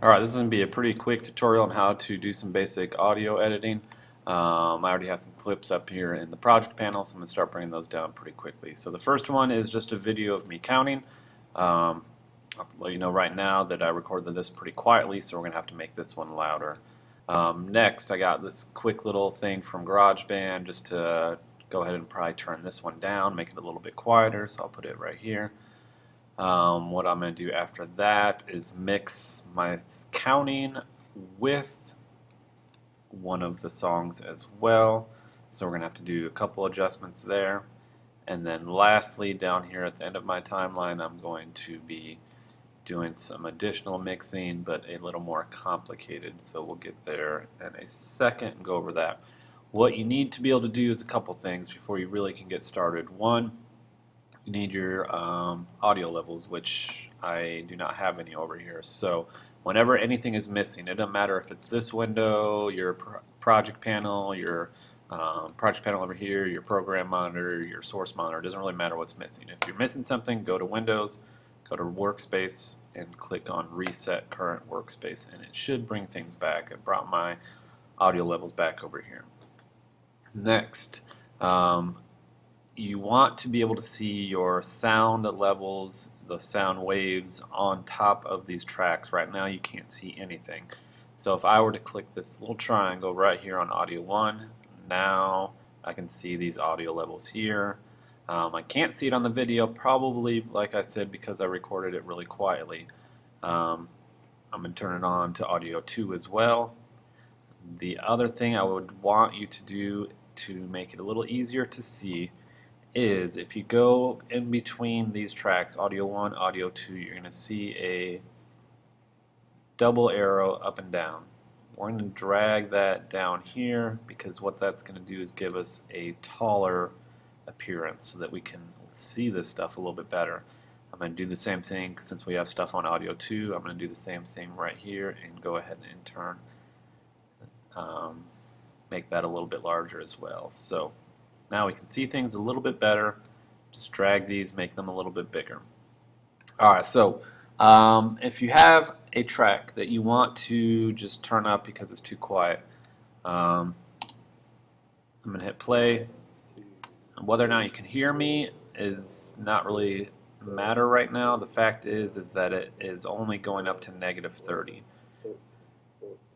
Alright, this is going to be a pretty quick tutorial on how to do some basic audio editing. I already have some clips up here in the project panel, so I'm going to start bringing those down pretty quickly. So the first one is just a video of me counting. I'll let you know right now that I recorded this pretty quietly, so we're going to have to make this one louder. Next, I got this quick little thing from GarageBand just to go ahead and probably turn this one down, make it a little bit quieter, so I'll put it right here. What I'm going to do after that is mix my counting with one of the songs as well. So we're going to have to do a couple adjustments there. And then lastly, down here at the end of my timeline, I'm going to be doing some additional mixing, but a little more complicated. So we'll get there in a second and go over that. What you need to be able to do is a couple things before you really can get started. One, you need your audio levels, which I do not have any over here. So whenever anything is missing, it doesn't matter if it's this window, your project panel, your project panel over here, your program monitor, your source monitor, it doesn't really matter what's missing. If you're missing something, go to Windows, go to Workspace, and click on Reset Current Workspace, and it should bring things back. It brought my audio levels back over here. Next, you want to be able to see your sound levels, the sound waves on top of these tracks. Right now you can't see anything. So if I were to click this little triangle right here on audio 1, now I can see these audio levels here. I can't see it on the video, probably, like I said, because I recorded it really quietly. I'm going to turn it on to audio 2 as well. The other thing I would want you to do to make it a little easier to see is if you go in between these tracks, audio 1, audio 2, you're going to see a double arrow up and down. We're going to drag that down here because what that's going to do is give us a taller appearance so that we can see this stuff a little bit better. I'm going to do the same thing since we have stuff on audio 2. I'm going to do the same thing right here and go ahead and turn, make that a little bit larger as well. So now we can see things a little bit better. Just drag these, make them a little bit bigger. Alright, so if you have a track that you want to just turn up because it's too quiet, I'm going to hit play. And whether or not you can hear me is not really matter right now. The fact is that it is only going up to -30.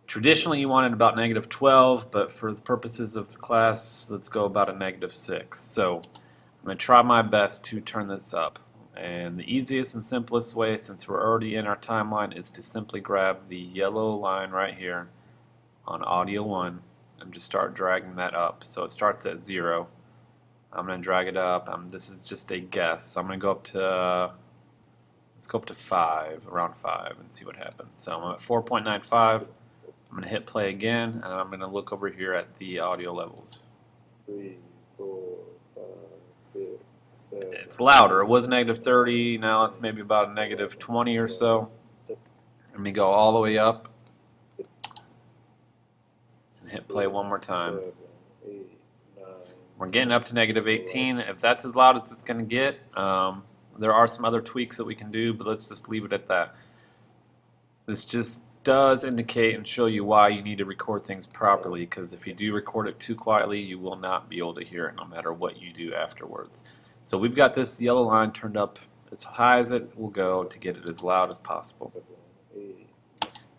Traditionally you want it about -12, but for the purposes of the class, let's go about a -6. So I'm going to try my best to turn this up. And the easiest and simplest way, since we're already in our timeline, is to simply grab the yellow line right here on audio 1 and just start dragging that up. So it starts at 0. I'm going to drag it up. This is just a guess. So I'm going to go up to, let's go up to 5, around 5, and see what happens. So I'm at 4.95. I'm going to hit play again, and I'm going to look over here at the audio levels. 3, 4, 5, 6, 7. It's louder. It was -30. Now it's maybe about a -20 or so. Let me go all the way up and hit play one more time. 7, 8, 9. We're getting up to -18. If that's as loud as it's going to get, there are some other tweaks that we can do, but let's just leave it at that. This just does indicate and show you why you need to record things properly, because if you do record it too quietly, you will not be able to hear it no matter what you do afterwards. So we've got this yellow line turned up as high as it will go to get it as loud as possible.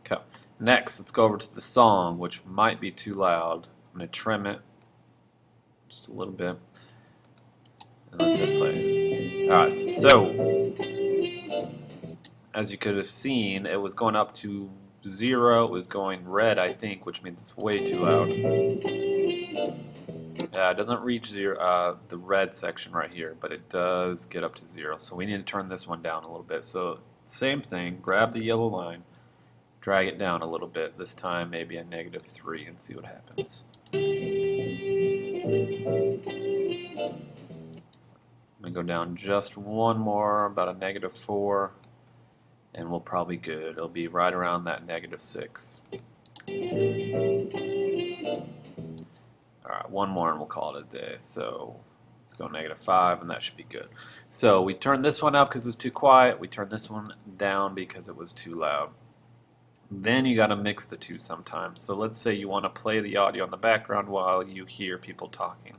Okay. Next, let's go over to the song, which might be too loud. I'm going to trim it just a little bit. And let's hit play. Alright, so as you could have seen, it was going up to 0. It was going red, I think, which means it's way too loud. It doesn't reach the red section right here, but it does get up to 0. So we need to turn this one down a little bit. So same thing, grab the yellow line, drag it down a little bit. This time maybe a -3 and see what happens. I'm going to go down just one more, about a -4. And we'll probably good. It'll be right around that -6. Alright, one more and we'll call it a day. So let's go -5 and that should be good. So we turned this one up because it was too quiet. We turned this one down because it was too loud. Then you got to mix the two sometimes. So let's say you want to play the audio in the background while you hear people talking.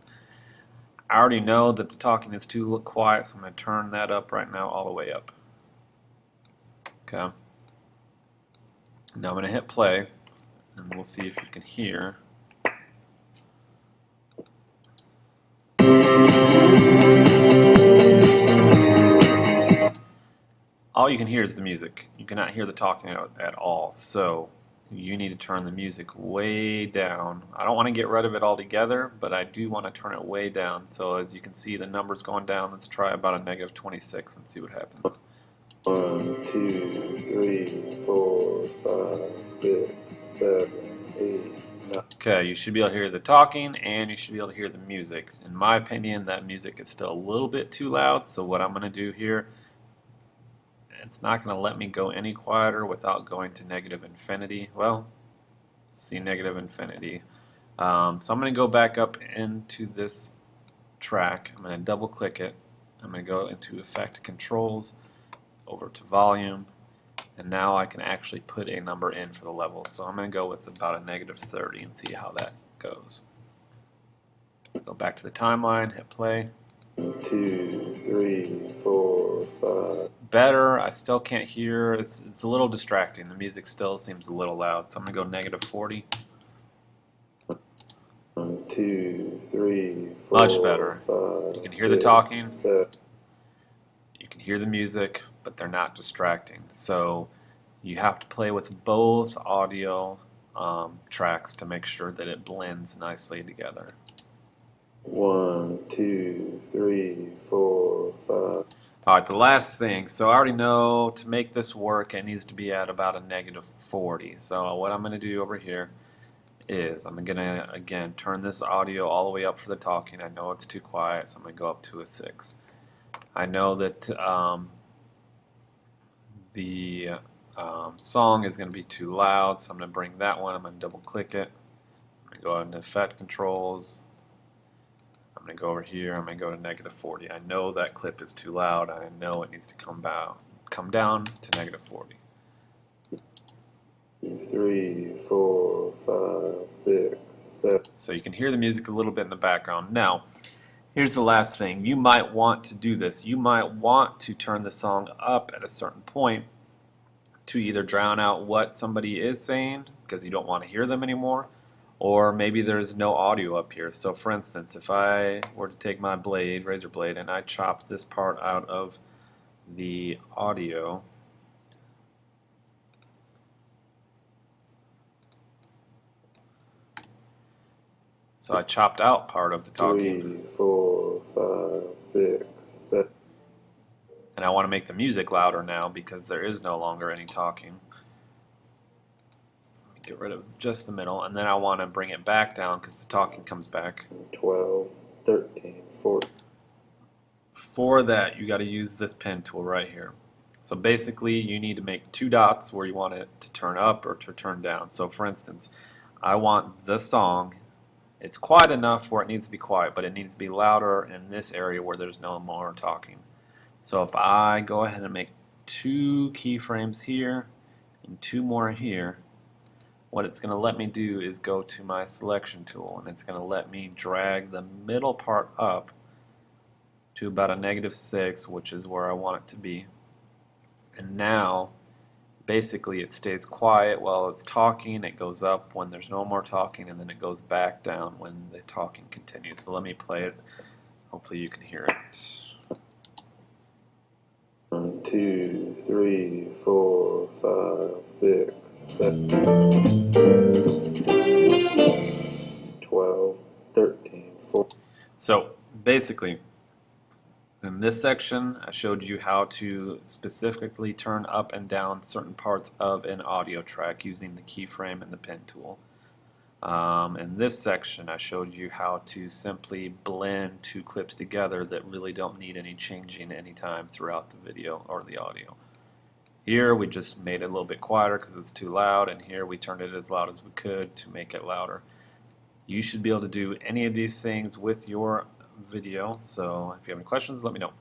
I already know that the talking is too quiet, so I'm going to turn that up right now all the way up. Okay. Now I'm going to hit play, and we'll see if you can hear. All you can hear is the music. You cannot hear the talking at all. So you need to turn the music way down. I don't want to get rid of it altogether, but I do want to turn it way down. So as you can see, the numbers going down. Let's try about a -26 and see what happens. 1, 2, 3, 4, 5, 6, 7, 8, 9. Okay, you should be able to hear the talking and you should be able to hear the music. In my opinion, that music is still a little bit too loud. So what I'm going to do here, it's not going to let me go any quieter without going to -infinity. Well, see -infinity. So I'm going to go back up into this track. I'm going to double click it. I'm going to go into Effect Controls, over to Volume, and now I can actually put a number in for the level. So I'm going to go with about a -30 and see how that goes. Go back to the timeline, hit play. 2, 3, 4, 5. Better. I still can't hear. It's a little distracting. The music still seems a little loud. So I'm going to go -40. 1, 2, 3, 4. Much better. 5, You can hear the 6, talking. 7. You can hear the music, but they're not distracting. So you have to play with both audio tracks to make sure that it blends nicely together. 1, 2, 3, 4, 5. Alright, the last thing. So I already know to make this work, it needs to be at about a -40. So what I'm going to do over here is I'm going to, again, turn this audio all the way up for the talking. I know it's too quiet, so I'm going to go up to a 6. I know that the song is going to be too loud, so I'm going to bring that one. I'm going to double click it. I'm going to go into Effect Controls. I'm going to go over here. I'm going to go to -40. I know that clip is too loud. I know it needs to come down to -40. 3, 4, 5, 6, 7. So you can hear the music a little bit in the background. Now, here's the last thing. You might want to do this. You might want to turn the song up at a certain point to either drown out what somebody is saying because you don't want to hear them anymore, or maybe there's no audio up here. So for instance, if I were to take my blade, razor blade, and I chopped this part out of the audio, so I chopped out part of the talking. 3, 4, 5, 6, 7. And I want to make the music louder now because there is no longer any talking. Get rid of just the middle, and then I want to bring it back down because the talking comes back. 12, 13, 14. For that, you got to use this pen tool right here. So basically, you need to make 2 dots where you want it to turn up or to turn down. So for instance, I want the song. It's quiet enough where it needs to be quiet, but it needs to be louder in this area where there's no more talking. So if I go ahead and make 2 keyframes here and 2 more here, what it's going to let me do is go to my selection tool, and it's going to let me drag the middle part up to about a -6, which is where I want it to be. And now basically it stays quiet while it's talking, it goes up when there's no more talking, and then it goes back down when the talking continues. So let me play it. Hopefully you can hear it. 1, 2, 3, 4, 5, 6, 7, 12, 13, 14. So basically, in this section, I showed you how to specifically turn up and down certain parts of an audio track using the keyframe and the pen tool. In this section, I showed you how to simply blend 2 clips together that really don't need any changing anytime throughout the video or the audio. Here, we just made it a little bit quieter because it's too loud, and here we turned it as loud as we could to make it louder. You should be able to do any of these things with your video, so if you have any questions, let me know.